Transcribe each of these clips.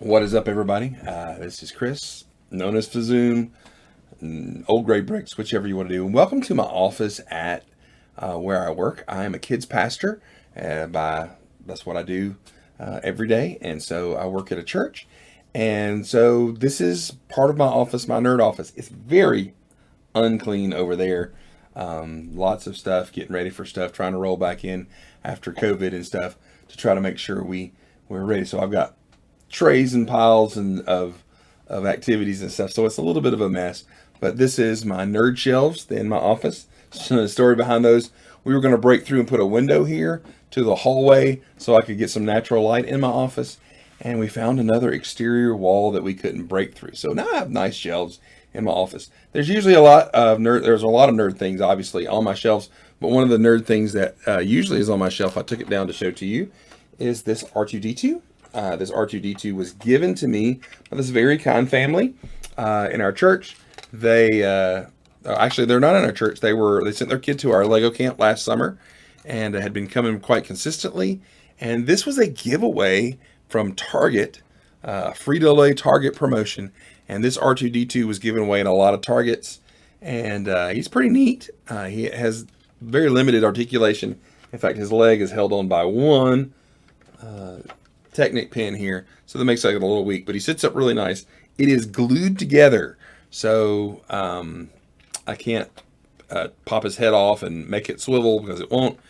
What is up, everybody? This is Chris, known as Fazoom, Old Gray Bricks, whichever you want to do. And welcome to my office at where I work. I am a kids pastor. That's what I do every day, and so I work at a church. And so this is part of my office, my nerd office. It's very unclean over there. Lots of stuff, getting ready for stuff, trying to roll back in after COVID and stuff to try to make sure we're ready. So I've got trays and piles of activities and stuff. So it's a little bit of a mess. But this is my nerd shelves in my office. So the story behind those, we were going to break through and put a window here to the hallway so I could get some natural light in my office. And we found another exterior wall that we couldn't break through. So now I have nice shelves in my office. There's usually there's a lot of nerd things obviously on my shelves, but one of the nerd things that usually is on my shelf, I took it down to show to you, is this R2D2. This R2D2 was given to me by this very kind family in our church. Actually, they're not in our church. They sent their kid to our Lego camp last summer, and had been coming quite consistently. And this was a giveaway from Target, Frito-Lay Target promotion. And this R2D2 was given away in a lot of Targets, and he's pretty neat. He has very limited articulation. In fact, his leg is held on by one Technic pin here, so that makes it a little weak, but he sits up really nice. It is glued together, so I can't pop his head off and make it swivel because it won't.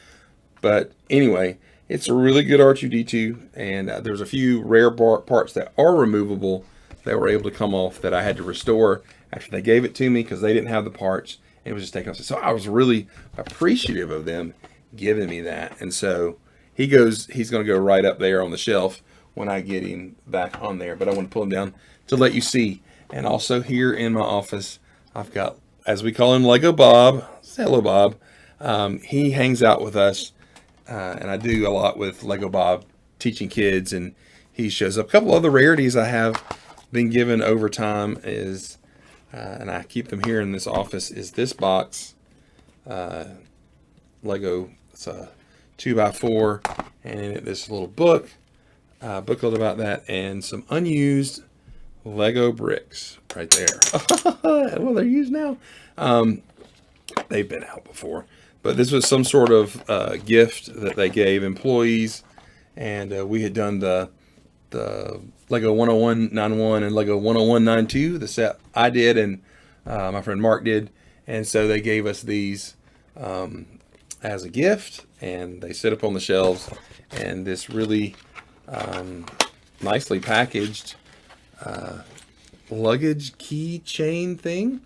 But anyway, it's a really good R2D2, and there's a few rare parts that are removable that were able to come off that I had to restore after they gave it to me because they didn't have the parts. It was just taken off. So I was really appreciative of them giving me that. And so he's going to go right up there on the shelf when I get him back on there. But I want to pull him down to let you see. And also here in my office, I've got, as we call him, Lego Bob. Say hello, Bob. He hangs out with us. And I do a lot with Lego Bob, teaching kids, and he shows up. A couple other rarities I have been given over time is, and I keep them here in this office, is this box, Lego, it's a 2x4, and in it this little booklet about that, and some unused Lego bricks right there. Well, they're used now. They've been out before, but this was some sort of gift that they gave employees, and we had done the Lego 10191 and Lego 10192, the set I did and my friend Mark did, and so they gave us these as a gift, and they sit up on the shelves. And this really nicely packaged luggage keychain thing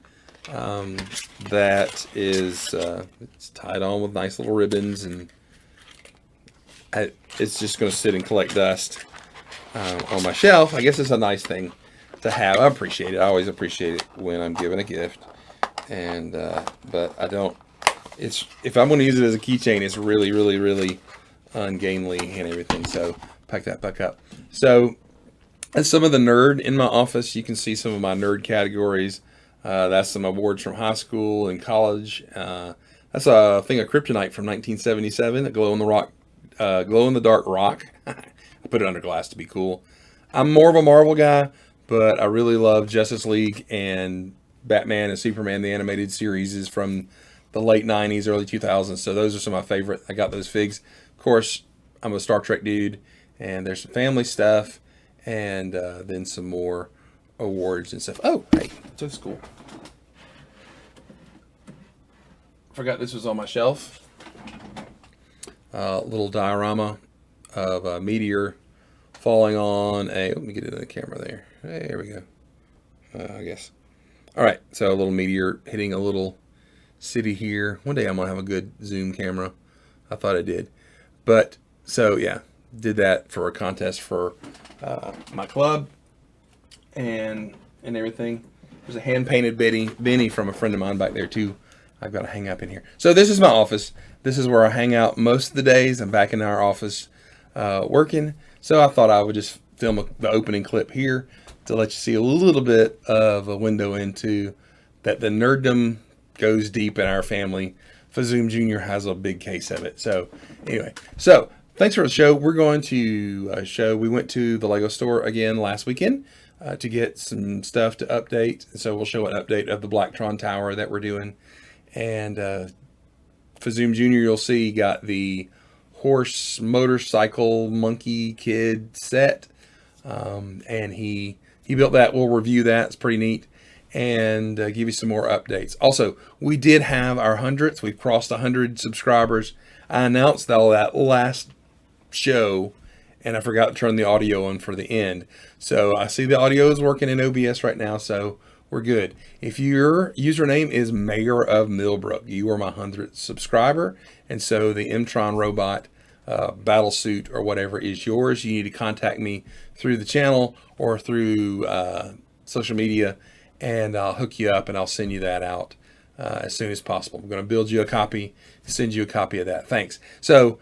that is it's tied on with nice little ribbons, and it's just going to sit and collect dust on my shelf. I guess it's a nice thing to have. I appreciate it. I always appreciate it when I'm given a gift, and but I don't. If I'm going to use it as a keychain, it's really, really, really ungainly and everything. So pack that back up. So that's some of the nerd in my office. You can see some of my nerd categories. That's some awards from high school and college. That's a thing of kryptonite from 1977, a glow in the dark rock. I put it under glass to be cool. I'm more of a Marvel guy, but I really love Justice League and Batman and Superman. The animated series is from the late 90s, early 2000s. So those are some of my favorite. I got those figs. Of course, I'm a Star Trek dude, and there's some family stuff, and then some more awards and stuff. Oh, hey, that's cool. Forgot this was on my shelf. Little diorama of a meteor falling on a. Let me get it in the camera there. Hey, there we go. I guess. All right, so a little meteor hitting a little city here. One day I'm gonna have a good zoom camera. I thought I did, but so yeah, did that for a contest for my club and everything. There's a hand painted Benny from a friend of mine back there too. I've got to hang up in here. So this is my office. This is where I hang out most of the days. I'm back in our office working. So I thought I would just film the opening clip here to let you see a little bit of a window into that. The nerddom goes deep in our family. Fazoom Jr. has a big case of it. So anyway, so thanks for the show. We're going to show. We went to the Lego store again last weekend to get some stuff to update. So we'll show an update of the Blacktron Tower that we're doing. And Fazoom Jr., you'll see, got the horse motorcycle monkey kid set. And he built that. We'll review that. It's pretty neat. And give you some more updates. Also, we did have our 100th. We've crossed 100 subscribers. I announced all that last show, and I forgot to turn the audio on for the end. So I see the audio is working in OBS right now, so we're good. If your username is Mayor of Millbrook, you are my 100th subscriber, and so the Mtron robot battle suit or whatever is yours. You need to contact me through the channel or through social media, and I'll hook you up and I'll send you that out as soon as possible. I'm going to build you a copy, send you a copy of that. Thanks. So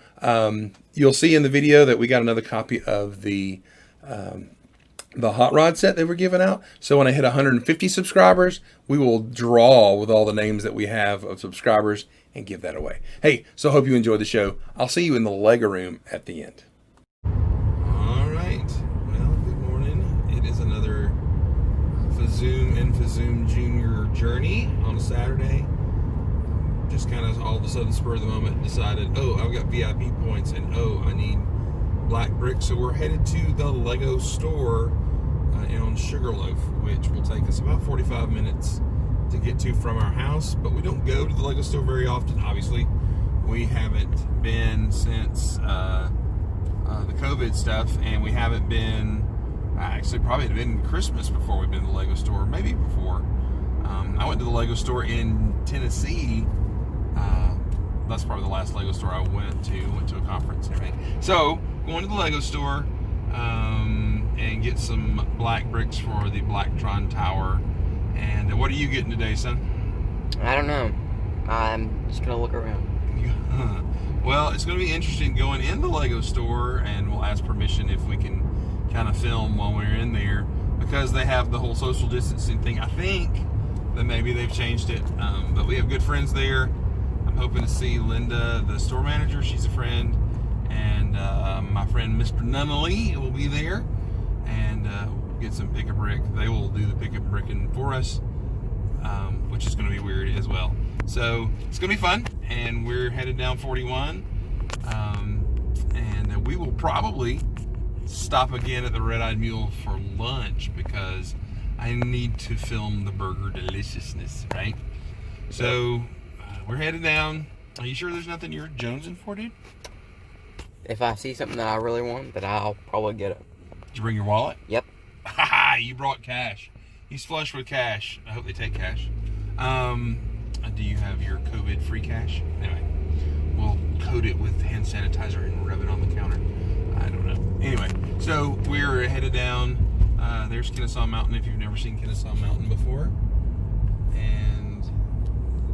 you'll see in the video that we got another copy of the hot rod set that we're giving out. So when I hit 150 subscribers, we will draw with all the names that we have of subscribers and give that away. Hey, so I hope you enjoyed the show. I'll see you in the Lego room at the end. All right. Well, good morning. It is another Fazoom and Fazoom Jr. journey on a Saturday. Just kind of all of a sudden, spur of the moment, decided, oh, I've got VIP points, and oh, I need black bricks. So we're headed to the Lego store on Sugar Loaf, which will take us about 45 minutes to get to from our house. But we don't go to the Lego store very often, obviously. We haven't been since the COVID stuff, and we haven't been, actually probably had been Christmas before we've been to the Lego store, maybe before. I went to the Lego store in Tennessee. That's probably the last Lego store I went to a conference and everything. So, going to the Lego store and get some black bricks for the Blacktron Tower. And what are you getting today, son? I don't know. I'm just going to look around. Well, it's going to be interesting going in the Lego store, and we'll ask permission if we can kind of film while we're in there, because they have the whole social distancing thing. I think that maybe they've changed it, but we have good friends there. I'm hoping to see Linda, the store manager. She's a friend, and my friend Mr. Nunnally will be there, and we'll get some pick-a-brick. They will do the pick-a-bricking for us, which is going to be weird as well. So it's going to be fun, and we're headed down 41, and we will probably stop again at the Red-Eyed Mule for lunch, because I need to film the burger deliciousness, right? So we're headed down. Are you sure there's nothing you're jonesing for, dude? If I see something that I really want, then I'll probably get it. Did you bring your wallet? Yep. Haha, you brought cash. He's flush with cash. I hope they take cash. Do you have your COVID-free cash? Anyway, we'll coat it with hand sanitizer and rub it on the counter. I don't know. Anyway, so we're headed down. There's Kennesaw Mountain, if you've never seen Kennesaw Mountain before. And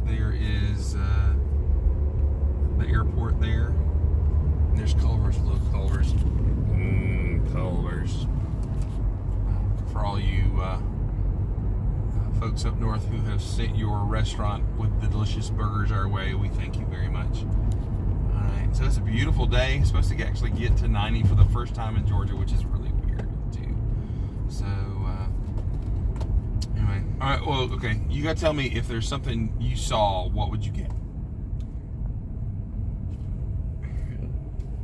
there is the airport there. And there's Culver's. Look, Culver's. Culver's. For all you folks up north who have sent your restaurant with the delicious burgers our way, we thank you very much. Alright, so it's a beautiful day. It's supposed to actually get to 90 for the first time in Georgia, which is really weird too. So anyway, alright, well, okay, you gotta tell me, if there's something you saw, what would you get?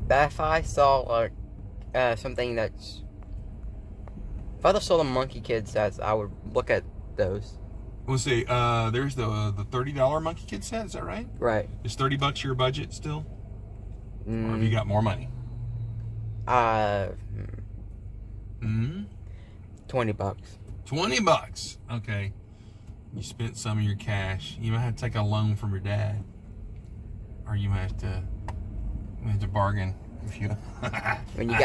If I saw like something that's, if I saw the monkey kid sets, I would look at those. We'll see. There's the $30 monkey kid set. Is that right? Right. Is $30 your budget still, or have you got more money? $20. $20. Okay. You spent some of your cash. You might have to take a loan from your dad, or you might have to bargain. If you when you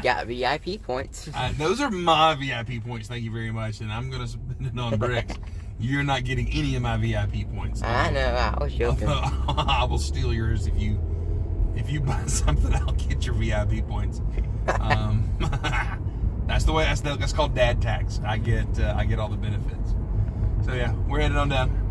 got VIP points. Those are my VIP points. Thank you very much. And I'm gonna spend it on bricks. You're not getting any of my VIP points. I know. I was joking. I will steal yours if you buy something. I'll get your VIP points. That's the way. That's called dad tax. I get all the benefits. So yeah, we're headed on down.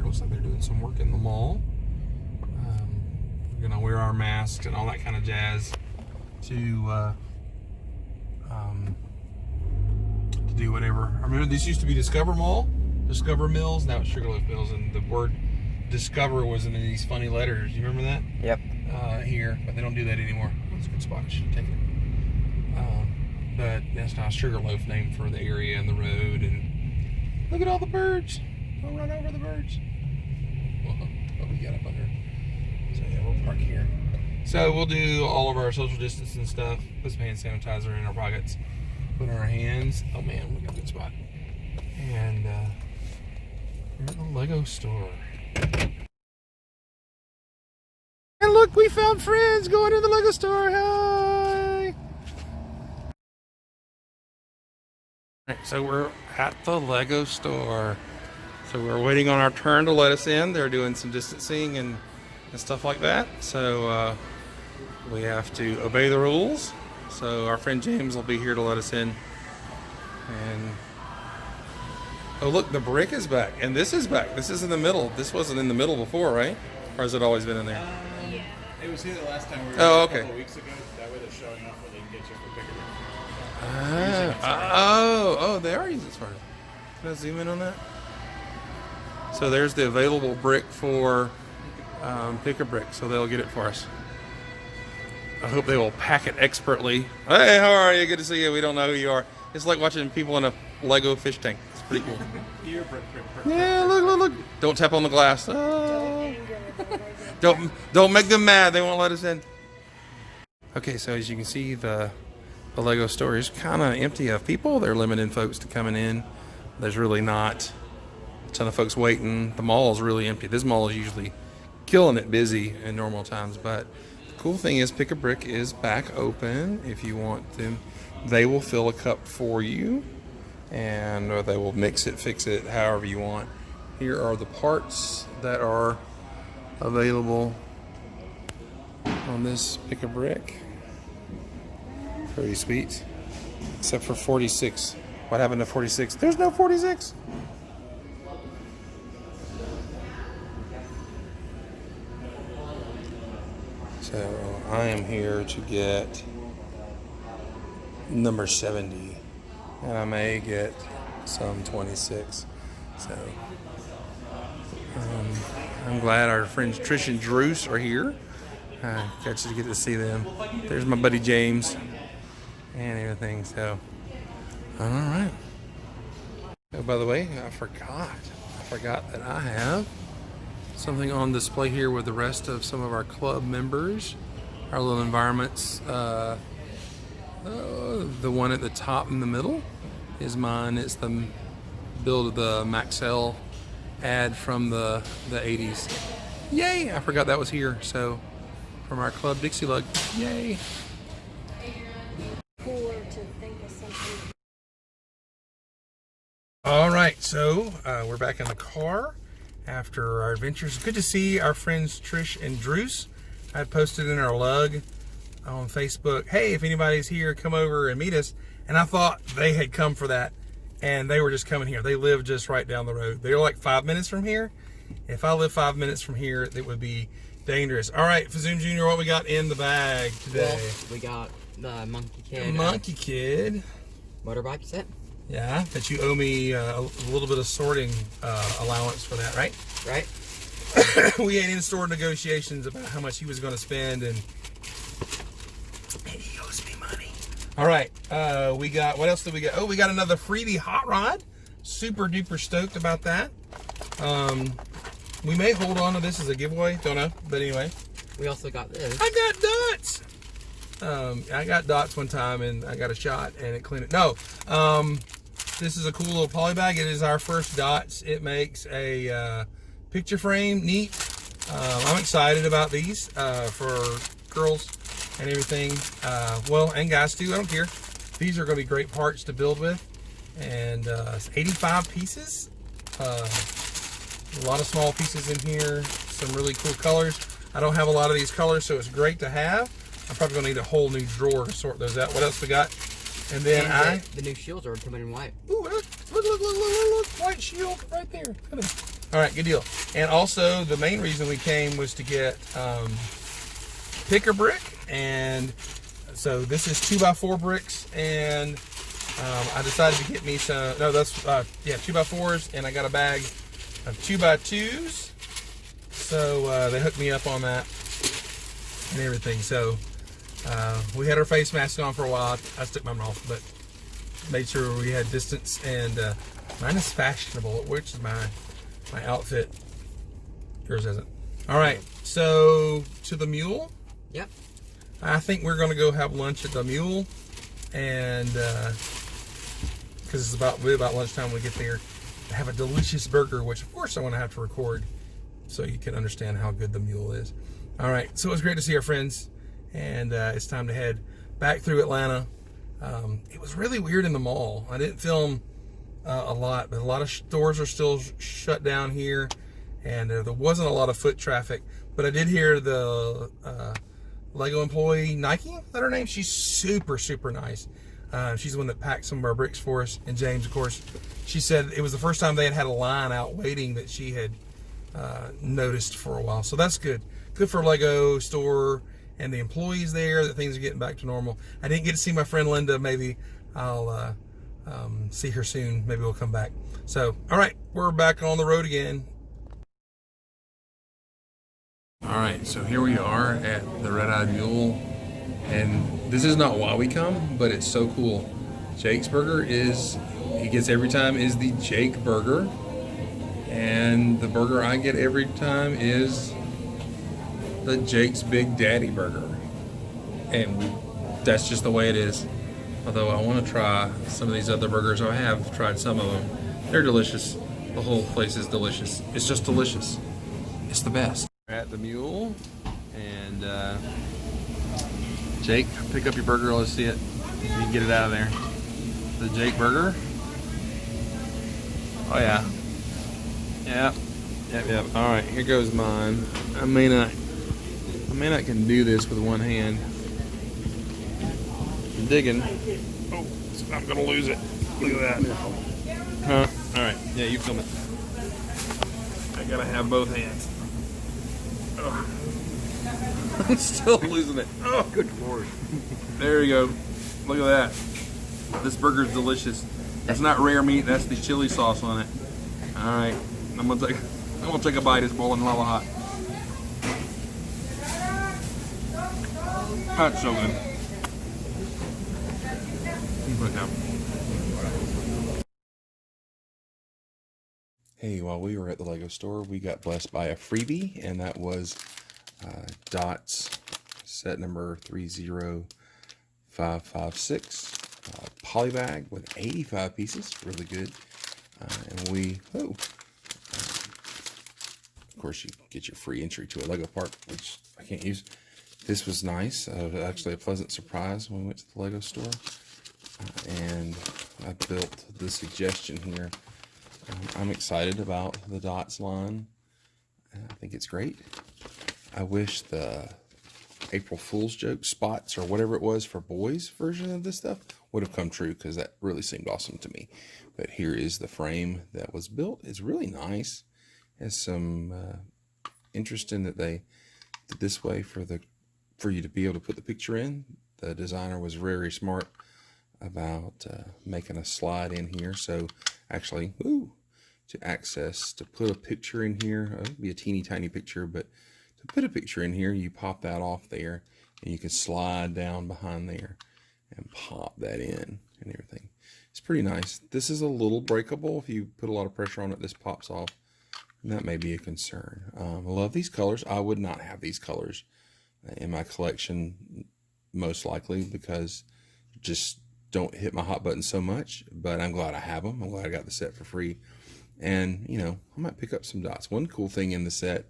Looks like they're doing some work in the mall. We're gonna wear our masks and all that kind of jazz to do whatever. I remember this used to be Discover Mills. Now it's Sugar Loaf Mills, and the word Discover was in these funny letters. You remember that? Yep. Here, but they don't do that anymore. That's a good spot. I should take it. But that's now Sugar Loaf, named for the area and the road. And look at all the birds. Don't run over the birds. What we got up under. So yeah, we'll park here. So we'll do all of our social distancing stuff. Put some hand sanitizer in our pockets. Put in our hands. Oh man, we got a good spot. And we're at the Lego store. And look, we found friends going to the Lego store. Hi! Alright, so we're at the Lego store. So we're waiting on our turn to let us in. They're doing some distancing and stuff like that. So we have to obey the rules. So our friend James will be here to let us in. And oh look, the brick is back. And this is back. This is in the middle. This wasn't in the middle before, right? Or has it always been in there? Yeah. It was here the last time we were a couple weeks ago. That way they're showing off where they can get you for bigger. They are using smart. Can I zoom in on that? So there's the available brick for Pick a Brick. So they'll get it for us. I hope they will pack it expertly. Hey, how are you? Good to see you. We don't know who you are. It's like watching people in a Lego fish tank. It's pretty cool. Here, brick. Yeah, look. Don't tap on the glass. Oh. Don't make them mad. They won't let us in. Okay, so as you can see, the Lego store is kind of empty of people. They're limiting folks to coming in. There's really not a ton of folks waiting. The mall is really empty. This mall is usually killing it busy in normal times, but the cool thing is Pick a Brick is back open. If you want them, they will fill a cup for you, and or they will mix it, fix it, however you want. Here are the parts that are available on this Pick a Brick. Pretty sweet, except for 46. What happened to 46? There's no 46. So I am here to get number 70, and I may get some 26. So I'm glad our friends Trish and Drews are here. I got to get to see them. There's my buddy James and everything. So all right. Oh, by the way, I forgot that I have something on display here with the rest of some of our club members. Our little environments. The one at the top in the middle is mine. It's the build of the Maxell ad from the 80s. Yay! I forgot that was here. So from our club Dixie Lug. Yay! Cooler to think of something. All right, so we're back in the car after our adventures. Good to see our friends Trish and Druce. I posted in our lug on Facebook, hey, if anybody's here, come over and meet us. And I thought they had come for that, and they were just coming here. They live just right down the road. They're like 5 minutes from here. If I live 5 minutes from here, it would be dangerous. All right, Fazoom Jr., what we got in the bag today? Well, we got the Monkey Kid. The Monkey Kid. Motorbike set. Yeah, that you owe me a little bit of sorting allowance for that, right? Right. We had in-store negotiations about how much he was going to spend, and he owes me money. All right, we got, what else did we get? Oh, we got another freebie hot rod. Super duper stoked about that. We may hold on to this as a giveaway, don't know, but anyway. We also got this. I got dots. I got dots one time, and I got a shot, and it cleaned it. No, this is a cool little poly bag. It is our first dots. It makes a picture frame, neat. I'm excited about these for girls and everything. Well, and guys too, I don't care. These are gonna be great parts to build with. And it's 85 pieces. A lot of small pieces in here, some really cool colors. I don't have a lot of these colors, so it's great to have. I'm probably gonna need a whole new drawer to sort those out. What else we got? And then the new shields are coming in white. Ooh, look, white shield right there. All right, good deal. And also, the main reason we came was to get picker brick, and so this is 2x4 bricks, and I decided to get me some. No, that's 2x4s, and I got a bag of 2x2s. So they hooked me up on that and everything. So we had our face masks on for a while. I took mine off, but made sure we had distance. And mine is fashionable, which is my outfit. Yours isn't. All right, so to the Mule. Yep. I think we're gonna go have lunch at the Mule, and because it's about lunchtime when we get there. Have a delicious burger, which of course I want to have to record so you can understand how good the Mule is. All right, so it was great to see our friends, and it's time to head back through Atlanta. It was really weird in the mall. I didn't film a lot, but a lot of stores are still shut down here, and there wasn't a lot of foot traffic, but I did hear the Lego employee, Nike, is that her name? She's super, super nice. She's the one that packed some of our bricks for us, and James, of course. She said it was the first time they had a line out waiting that she had noticed for a while. So that's good. Good for Lego store and the employees there, that things are getting back to normal. I didn't get to see my friend Linda. Maybe I'll see her soon. Maybe we'll come back. So, all right, we're back on the road again. All right, so here we are at the Red Eyed Mule. And this is not why we come, but it's so cool. Jake's Burger he gets every time is the Jake Burger. And the burger I get every time is the Jake's Big Daddy Burger. And that's just the way it is. Although I want to try some of these other burgers. I have tried some of them. They're delicious. The whole place is delicious. It's just delicious. It's the best. We're at the Mule, and Jake, pick up your burger. Let's see it. You can get it out of there. The Jake Burger. Oh yeah. Yep. All right, here goes mine. I may not can do this with one hand. I'm digging. Oh, I'm gonna lose it. Look at that. Huh? All right. Yeah, you film it. I gotta have both hands. Oh. I'm still losing it. Oh, good lord. There you go. Look at that. This burger's delicious. It's not rare meat. That's the chili sauce on it. All right. I'm gonna take a bite. It's boiling lava hot. That's so good. Put it down. Hey, while we were at the Lego store, we got blessed by a freebie, and that was Dots set number 30556 poly bag with 85 pieces. Really good. And of course, you get your free entry to a Lego park, which I can't use. This was nice. Actually, a pleasant surprise when we went to the Lego store. And I built the suggestion here. I'm excited about the Dots line. I think it's great. I wish the April Fool's joke spots or whatever it was for boys version of this stuff would have come true, because that really seemed awesome to me. But here is the frame that was built. It's really nice. Has some interesting that they did this way for you to be able to put the picture in. The designer was very smart about making a slide in here. So actually, to put a picture in here, it'd be a teeny tiny picture, but to put a picture in here, you pop that off there, and you can slide down behind there and pop that in and everything. It's pretty nice. This is a little breakable. If you put a lot of pressure on it, this pops off, and that may be a concern. I love these colors. I would not have these colors in my collection, most likely, because just don't hit my hot button so much, but I'm glad I have them. I'm glad I got the set for free. And, you know, I might pick up some Dots. One cool thing in the set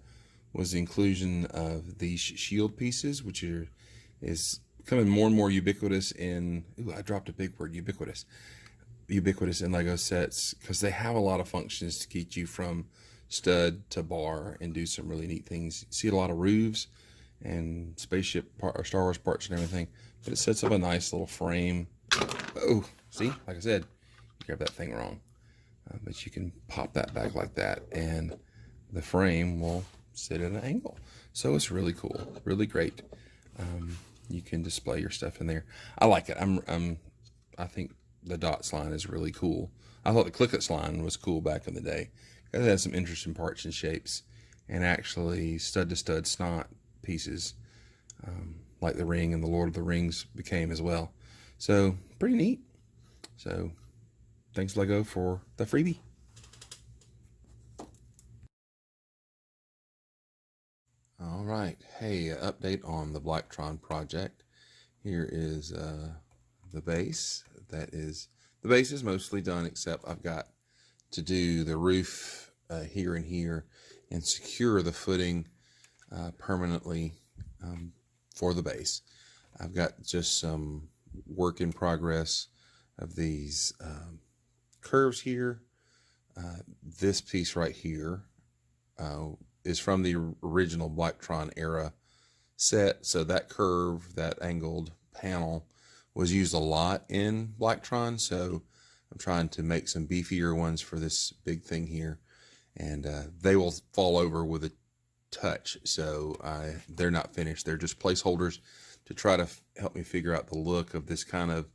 was the inclusion of these shield pieces, which is becoming more and more ubiquitous in, I dropped a big word, ubiquitous in Lego sets, because they have a lot of functions to keep you from stud to bar and do some really neat things. You see a lot of roofs and spaceship or Star Wars parts and everything, but it sets up a nice little frame. Oh, see, like I said, you grabbed that thing wrong. But you can pop that back like that, and the frame will sit at an angle. So it's really cool, really great. You can display your stuff in there. I like it. I think the Dots line is really cool. I thought the Clicklets line was cool back in the day. It had some interesting parts and shapes, and actually stud to stud snot pieces, like the ring and the Lord of the Rings became as well. So pretty neat. So thanks Lego for the freebie. All right, hey, update on the Blacktron project. Here is the base. The base is mostly done, except I've got to do the roof here and here and secure the footing permanently for the base. I've got just some work in progress of these curves here. This piece right here is from the original Blacktron era set. So that curve, that angled panel, was used a lot in Blacktron. So I'm trying to make some beefier ones for this big thing here, and they will fall over with a touch. So they're not finished. They're just placeholders to try to help me figure out the look of this kind of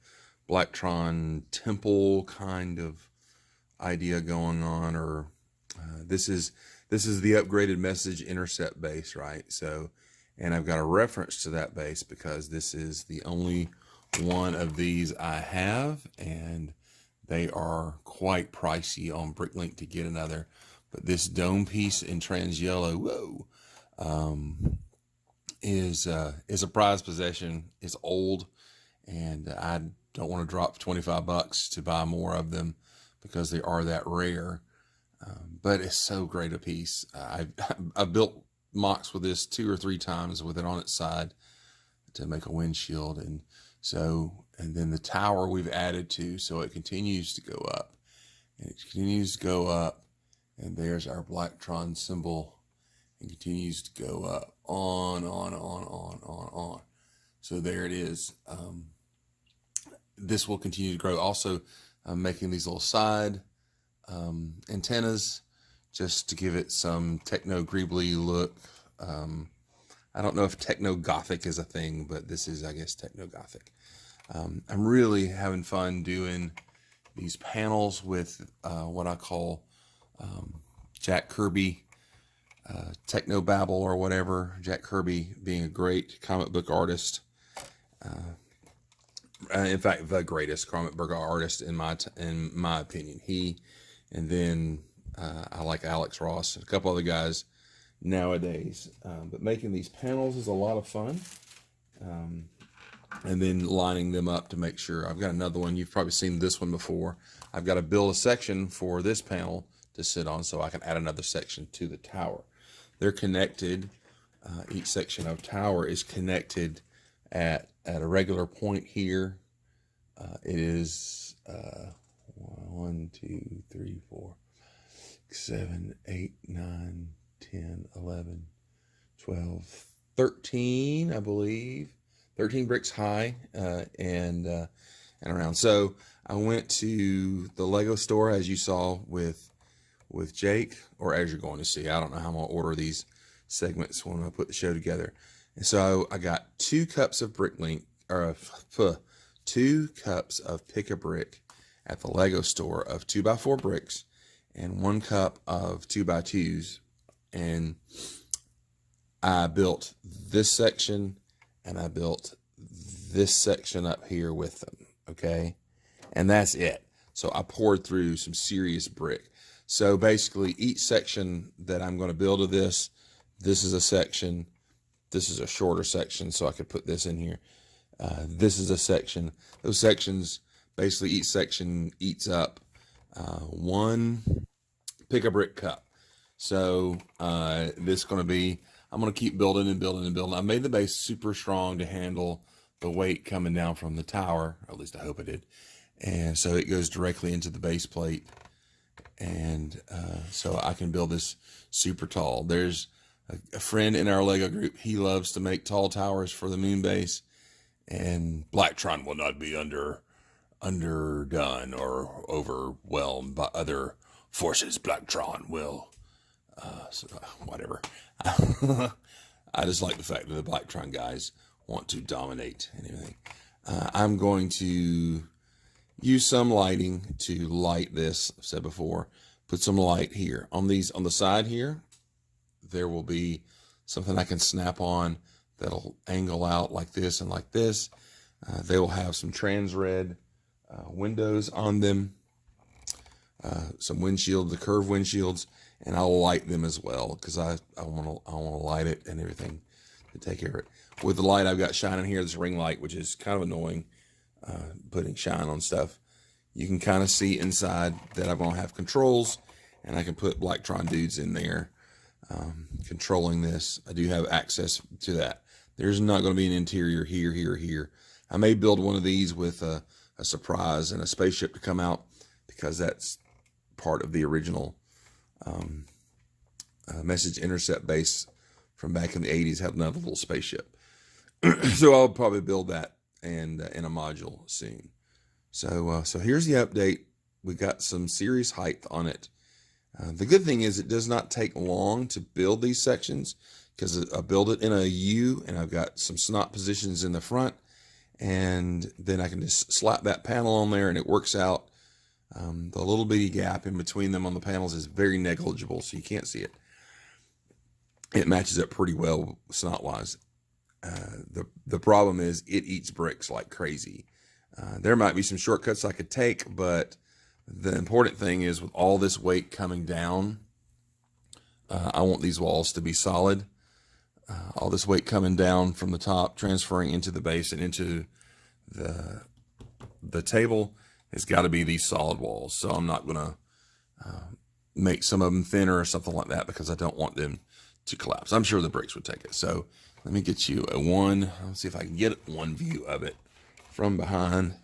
Blacktron temple kind of idea going on. Or this is the upgraded message intercept base, right? So, and I've got a reference to that base because this is the only one of these I have, and they are quite pricey on Bricklink to get another. But this dome piece in trans yellow, is a prized possession. It's old, and I don't want to drop 25 bucks to buy more of them because they are that rare. But it's so great a piece. I've built mocks with this 2 or 3 times with it on its side to make a windshield, and then the tower we've added to, so it continues to go up, and it continues to go up, and there's our Blacktron symbol, and continues to go up on. So there it is. This will continue to grow. Also, I'm making these little side antennas just to give it some techno greebly look. I don't know if techno gothic is a thing, but this is, I guess, techno gothic. I'm really having fun doing these panels with what I call Jack Kirby techno babble or whatever. Jack Kirby being a great comic book artist. In fact, the greatest comic book artist in my opinion. He, and then I like Alex Ross and a couple other guys nowadays. But making these panels is a lot of fun. And then lining them up to make sure. I've got another one. You've probably seen this one before. I've got to build a section for this panel to sit on so I can add another section to the tower. They're connected. Each section of tower is connected at a regular point here. It is 1, 2, 3, 4, 7, 8, 9, 10, 11, 12, 13, I believe. 13 bricks high and around. So I went to the Lego store, as you saw with Jake, or as you're going to see. I don't know how I'm going to order these segments when I put the show together. And so I got 2 cups of brick link, or 2 cups of pick a brick at the Lego store of 2x4 bricks, and 1 cup of 2x2s. And I built this section, and I built this section up here with them, okay? And that's it. So I poured through some serious brick. So basically, each section that I'm going to build of this is a section. This is a shorter section, so I could put this in here. This is a section. Those sections, basically each section eats up 1 pick-a-brick cup. So this is going to be, I'm going to keep building and building and building. I made the base super strong to handle the weight coming down from the tower, or at least I hope it did. And so it goes directly into the base plate. And so I can build this super tall. There's a friend in our Lego group. He loves to make tall towers for the moon base. And Blacktron will not be underdone or overwhelmed by other forces. Blacktron will, whatever. I just like the fact that the Blacktron guys want to dominate and everything. I'm going to use some lighting to light this. I've said before, put some light here on the side here. There will be something I can snap on that'll angle out like this and like this. They will have some trans red windows on them, some windshield, the curved windshields, and I'll light them as well because I want to light it and everything to take care of it. With the light I've got shining here, this ring light, which is kind of annoying, putting shine on stuff. You can kind of see inside that I'm going to have controls, and I can put Blacktron dudes in there controlling this. I do have access to that. There's not going to be an interior here, here, here. I may build one of these with a surprise and a spaceship to come out because that's part of the original message intercept base from back in the 80s, had another little spaceship. So I'll probably build that and in a module soon. So here's the update. We got some serious height on it. The good thing is it does not take long to build these sections because I build it in a U and I've got some snot positions in the front, and then I can just slap that panel on there and it works out. The little bitty gap in between them on the panels is very negligible, so you can't see it. It matches up pretty well snot wise. The problem is it eats bricks like crazy. There might be some shortcuts I could take, but the important thing is with all this weight coming down, I want these walls to be solid. All this weight coming down from the top, transferring into the base and into the table, has got to be these solid walls. So I'm not going to make some of them thinner or something like that because I don't want them to collapse. I'm sure the bricks would take it. So let me get you let's see if I can get one view of it from behind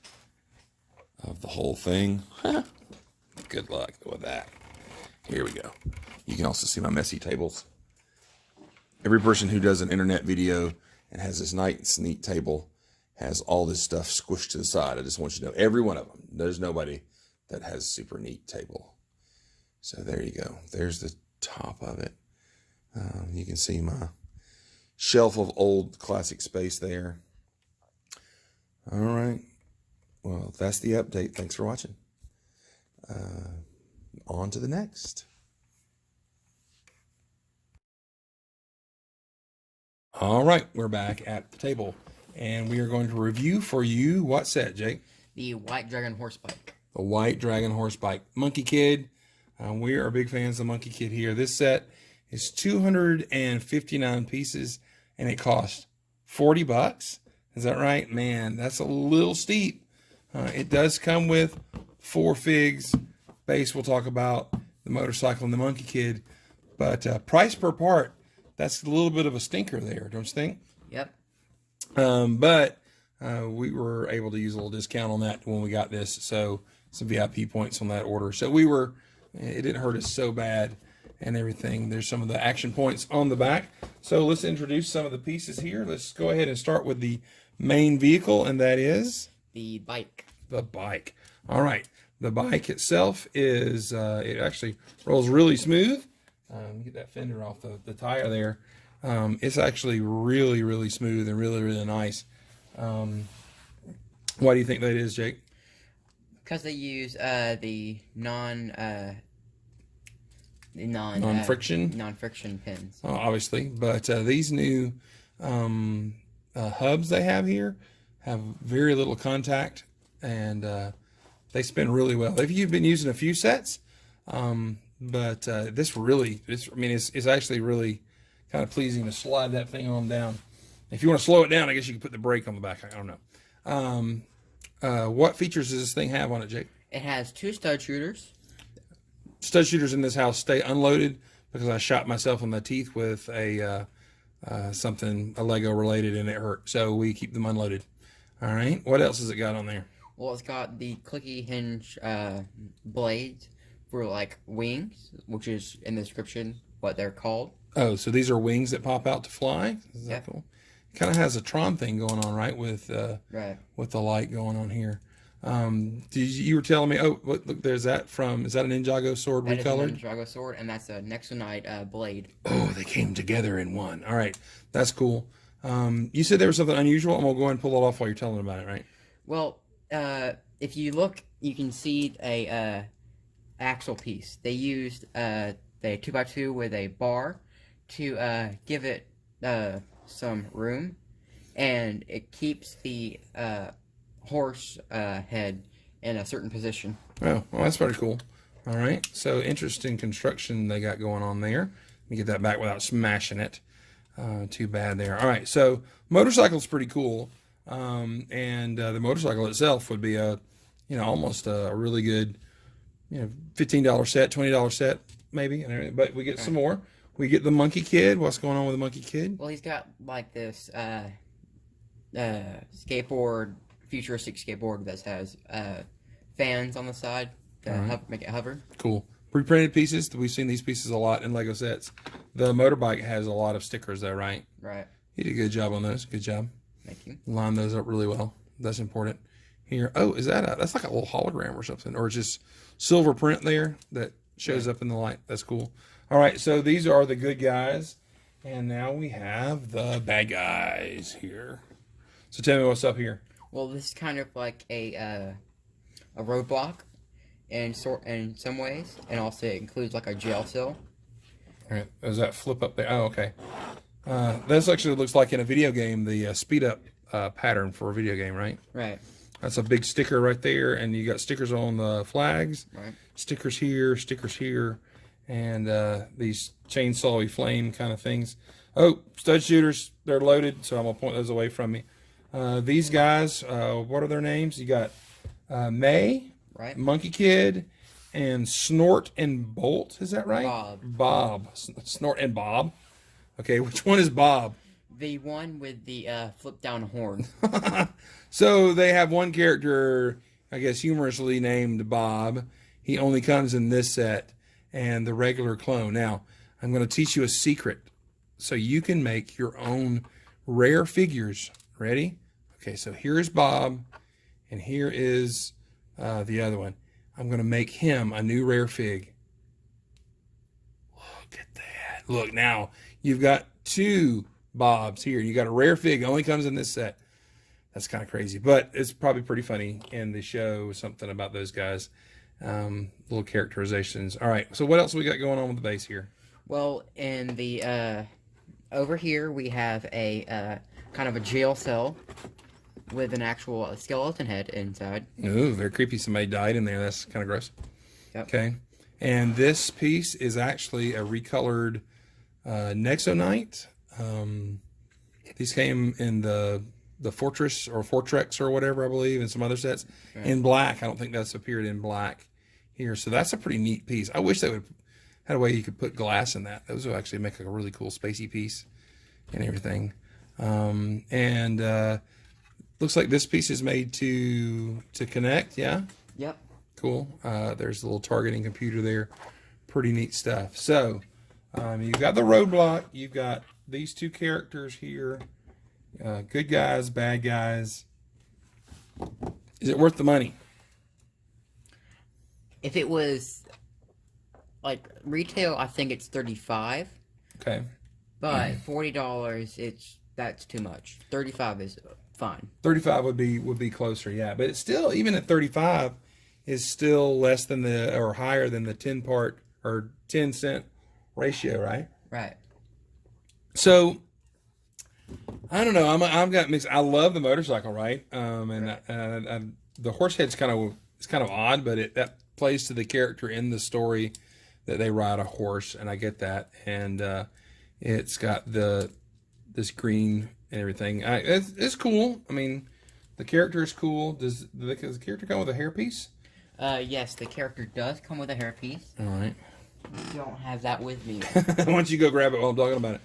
of the whole thing. Good luck with that. Here we go. You can also see my messy tables. Every person who does an internet video and has this nice, neat table has all this stuff squished to the side. I just want you to know, every one of them. There's nobody that has a super neat table. So there you go. There's the top of it. You can see my shelf of old classic space there. All right. Well, that's the update. Thanks for watching. On to the next. All right, we're back at the table, and we are going to review for you what set, Jake? The White Dragon Horse Bike. The White Dragon Horse Bike. Monkey Kid, We are big fans of the Monkey Kid here. This set is 259 pieces, and it cost $40. Is that right? Man, that's a little steep. It does come with 4 figs. Base, we'll talk about the motorcycle and the Monkey Kid. But price per part, that's a little bit of a stinker there, don't you think? Yep. But we were able to use a little discount on that when we got this. So some VIP points on that order. So it didn't hurt us so bad and everything. There's some of the action points on the back. So let's introduce some of the pieces here. Let's go ahead and start with the main vehicle, and that is The bike. the bike. All right. The bike itself is, it actually rolls really smooth. Get that fender off the tire there. It's actually really, really smooth and really, really nice. Why do you think that is, Jake? Because they use the non-friction pins. Obviously, but these new hubs they have here have very little contact, and they spin really well. If you've been using a few sets, but it's actually really kind of pleasing to slide that thing on down. If you want to slow it down, I guess you can put the brake on the back. I don't know. What features does this thing have on it, Jake? It has 2 stud shooters. Stud shooters in this house stay unloaded because I shot myself in the teeth with a Lego related, and it hurt. So we keep them unloaded. All right. What else has it got on there? Well, it's got the clicky hinge blades for like wings, which is in the description what they're called. Oh, so these are wings that pop out to fly? Is that Yep. cool? Kind of has a Tron thing going on, right? With the light going on here. You were telling me, look, there's that is that an Ninjago sword That recolored? is a Ninjago sword, and that's a Nexonite blade. Oh, they came together in one. All right. That's cool. You said there was something unusual. I'm going to go ahead and pull it off while you're telling about it, right? Well, if you look, you can see a axle piece. They used the 2x2 with a bar to give it some room, and it keeps the horse head in a certain position. Oh, well, that's pretty cool. All right. So interesting construction they got going on there. Let me get that back without smashing it. Too bad there. All right. So motorcycle's pretty cool. And the motorcycle itself would be almost a really good, $15 set, $20 set maybe. But we get some more. We get the Monkey Kid. What's going on with the Monkey Kid? Well, he's got like this skateboard, futuristic skateboard that has fans on the side to make it hover. Cool. Pre-printed pieces. We've seen these pieces a lot in Lego sets. The motorbike has a lot of stickers though, right? Right. You did a good job on those. Good job. Thank you. Line those up really well. That's important. Here. Oh, that's like a little hologram or something, or just silver print there that shows up in the light. That's cool. All right, so these are the good guys, and now we have the bad guys here. So tell me what's up here. Well, this is kind of like a roadblock in some ways, and also it includes like a jail cell. All right, does that flip up there? Oh, okay. This actually looks like in a video game, the speed up pattern for a video game, right? Right. That's a big sticker right there, and you got stickers on the flags. Right. Stickers here, and these chainsaw-y flame kind of things. Oh, stud shooters, they're loaded, so I'm going to point those away from me. These guys, what are their names? You got May, Right. Monkey Kid, and Snort and Bolt. Is that right? Bob. Snort and Bob. Okay, which one is Bob? The one with the flip-down horn. So they have one character, I guess humorously named Bob. He only comes in this set and the regular clone. Now, I'm going to teach you a secret so you can make your own rare figures. Ready? Okay, so here's Bob, and here is the other one. I'm going to make him a new rare fig. Look at that. Look, now you've got 2 Bobs here. You got a rare fig. Only comes in this set. That's kind of crazy, but it's probably pretty funny in the show. Something about those guys. Little characterizations. All right. So what else we got going on with the base here? Well, in the over here we have a kind of a jail cell with an actual skeleton head inside. Ooh, very creepy. Somebody died in there. That's kind of gross. Yep. Okay. And this piece is actually a recolored Nexonite. These came in the Fortress or Fortrex or whatever, I believe, and some other sets in black. I don't think that's appeared in black here. So that's a pretty neat piece. I wish they would had a way you could put glass in that. Those would actually make a really cool spacey piece and everything. Looks like this piece is made to connect. Yeah. Yep. Cool. There's a little targeting computer there. Pretty neat stuff. So you've got the roadblock. You've got these two characters here. Good guys, bad guys. Is it worth the money? If it was like retail, I think it's $35. Okay. But $40, that's too much. 35 is fine. 35 would be closer, yeah. But it's still, even at 35, is still less than or higher than the 10 part or 10 cent ratio, right? Right. So I don't know. I've got mixed. I love the motorcycle, right? And the horse head's kind of odd, but that plays to the character in the story that they ride a horse, and I get that. And it's got this green and everything. It's cool. I mean, the character is cool. Does the character come with a hairpiece? Yes, the character does come with a hairpiece. All right. I don't have that with me. Why don't you go grab it while I'm talking about it?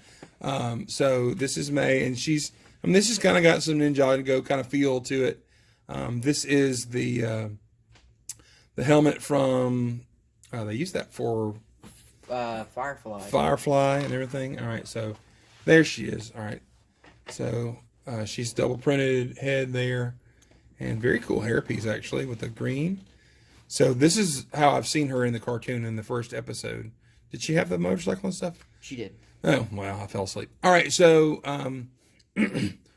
So this is May, and this has kind of got some Ninja Go kind of feel to it. This is the helmet from, they use that for Firefly and everything. All right, so there she is. All right, so she's double printed head there, and very cool hairpiece actually with the green. So this is how I've seen her in the cartoon in the first episode. Did she have the motorcycle and stuff? She did. Oh, wow, I fell asleep. All right, so,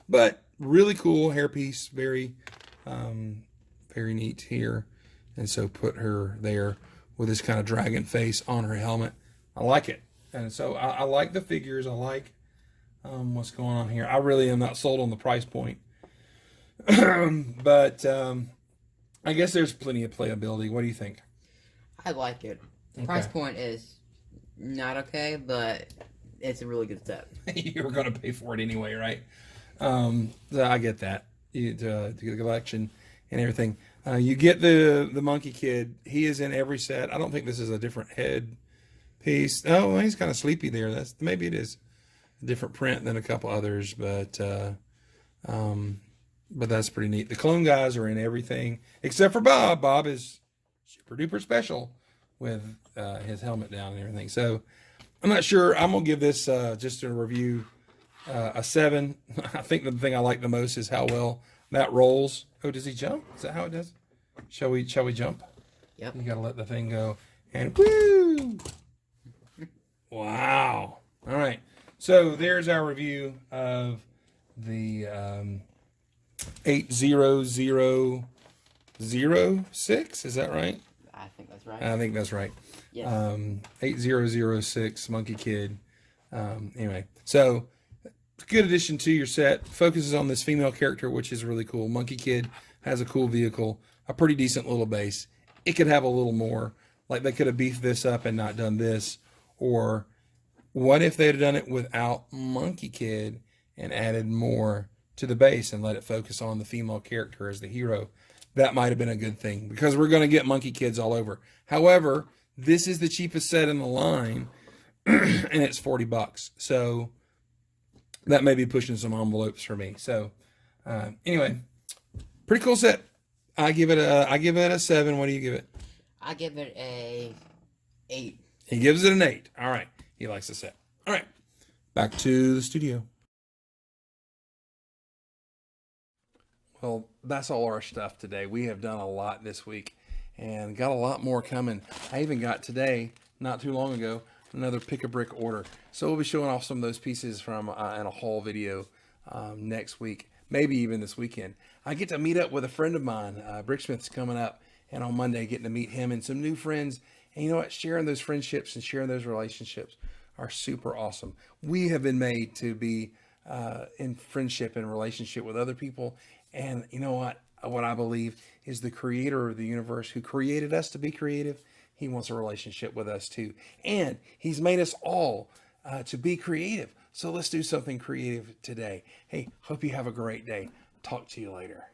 but really cool hairpiece, very neat here. And so put her there with this kind of dragon face on her helmet. I like it. And so I like the figures. I like what's going on here. I really am not sold on the price point. But I guess there's plenty of playability. What do you think? I like it. The price point is not okay, but it's a really good set. You were going to pay for it anyway, right? So I get that. To get the collection and everything. You get the Monkey Kid. He is in every set. I don't think this is a different head piece. Oh, well, he's kind of sleepy there. Maybe it is a different print than a couple others, but that's pretty neat. The clone guys are in everything except for Bob. Bob is super duper special with his helmet down and everything. So I'm not sure. I'm gonna give this just a review a 7. I think the thing I like the most is how well that rolls. Oh, does he jump? Is that how it does? Shall we jump? Yep. You gotta let the thing go and woo! Wow. All right. So there's our review of the 80006. Is that right? I think that's right. I think that's right. Yes. 8006 Monkey Kid. Anyway, so good addition to your set. Focuses on this female character, which is really cool. Monkey Kid has a cool vehicle, a pretty decent little base. It could have a little more. Like they could have beefed this up and not done this. Or what if they had done it without Monkey Kid and added more to the base and let it focus on the female character as the hero? That might have been a good thing because we're going to get Monkey Kids all over. However, this is the cheapest set in the line and it's $40. So that may be pushing some envelopes for me. So anyway, pretty cool set. I give it a 7. What do you give it? I give it a 8. He gives it an 8. All right. He likes the set. All right. Back to the studio. Well, that's all our stuff today. We have done a lot this week and got a lot more coming. I even got today, not too long ago, another pick a brick order. So we'll be showing off some of those pieces from in a haul video next week, maybe even this weekend. I get to meet up with a friend of mine. Bricksmith's coming up, and on Monday getting to meet him and some new friends. And you know what? Sharing those friendships and sharing those relationships are super awesome. We have been made to be in friendship and relationship with other people. And you know what? What I believe is the creator of the universe who created us to be creative. He wants a relationship with us too. And He's made us all to be creative. So let's do something creative today. Hey, hope you have a great day. Talk to you later.